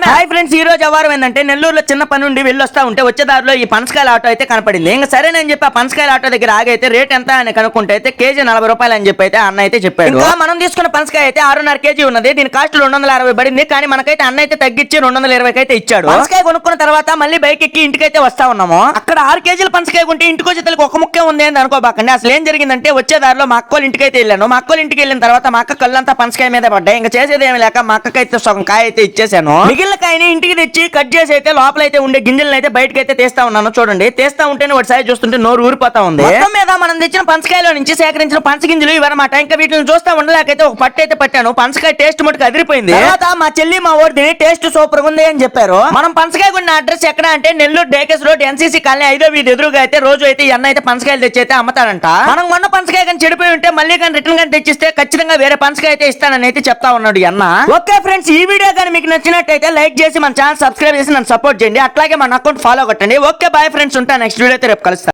Hi friends, ఈ రోజు అవారం ఏంటంటే నెల్లూరులో చిన్న పని నుండి వెళ్ళొస్తా ఉంటే వచ్చే దారిలో ఈ పనసకాయల ఆటో అయితే కనపడింది. ఇంకా సరేనని చెప్పి ఆ పనసకాయల ఆటో దగ్గర ఆగైతే రేట్ ఎంత అని కనుక్కుంటే అయితే కేజీ 40 రూపాయలు అని చెప్పి అయితే అన్న అయితే చెప్పాడు. ఇంకా మనం తీసుకున్న పనసకాయ అయితే 6.5 కేజీ ఉన్నది. దీని కాస్ట్ 260 పడింది. కానీ మనకైతే అన్న అయితే తగ్గించి 220 అయితే ఇచ్చాడు. పనసకాయ కొనుక్కున్న తర్వాత మళ్ళీ బైక్ ఎక్కి ఇంటికైతే వస్తా ఉన్నాము. అక్కడ 6 కేజీల పనసకాయ కొంటే ఇంటికి వచ్చేతలకి ఒక ముక్కే ఉంది అని అనుకోబాకండి. అసలు ఏం జరిగిందంటే వచ్చే దారిలో మా అక్కోళ్ళ ఇంటికైతే వెళ్ళాను. మా అక్కోళ్ళ ఇంటికి వెళ్ళిన తర్వాత మా అక్క కళ్ళంతా పనసకాయ మీద పడ్డాయి. ఇంకా చేసేది ఏమి లేక మా అక్కకైతే సగం కాయ అయితే ఇచ్చేసాను. మిగిలిన కాయని ఇంటికి తెచ్చి కట్ చేసి అయితే లోపలైతే ఉండే గింజలను అయితే బయటకి అయితే తీస్తా ఉన్నాను. చూడండి, తీస్తా ఉంటేనే వాటి సైజ్ చూస్తుంటే నోరు ఊరిపోతా ఉంది. మొత్తం మీద మనం తెచ్చిన పనసకాయలో నుంచి సేకరించిన పనస గింజలు ఇవన్నమాట. ఇంకా వీటిని చూస్తా ఉండలేకైతే ఒక పట్టు అయితే పట్టాను. పనసకాయ టేస్ట్ మటుకు అదిరిపోయింది. తర్వాత మా చెల్లి మా ఓడి టేస్ట్ సూపర్ ఉంది అని చెప్పారు. మనం పనసకాయ కొన్న అడ్రస్ ఎక్కడ అంటే నెల్లూరు డేకెస్ రోడ్ ఎన్సీసీ కాలనీ 5వ వీధి ఎదురుగా అయితే రోజు అయితే ఎన్న అయితే పనసకాయలు తెచ్చి అయితే అమ్ముతారంట. మనం కొన్న పనసకాయ కానీ చెడిపోయి ఉంటే మళ్ళీ కానీ రిటర్న్ కానీ తెచ్చిస్తే ఖచ్చితంగా వేరే పనసకాయ అయితే ఇస్తానని అయితే చెప్తా ఉన్నాడు అన్న. ఓకే ఫ్రెండ్స్, ఈ వీడియో కానీ మీకు నచ్చినట్టయితే లైక్ చేసి మన ఛానల్ సబ్స్క్రైబ్ చేసి నన్ను సపోర్ట్ చేయండి. అట్లాగే మన అకౌంట్ ఫాలో కొట్టండి. ఓకే బాయ్ ఫ్రెండ్స్, ఉంటా నెక్స్ట్ వీడియో అయితే రేపు కలుస్తా.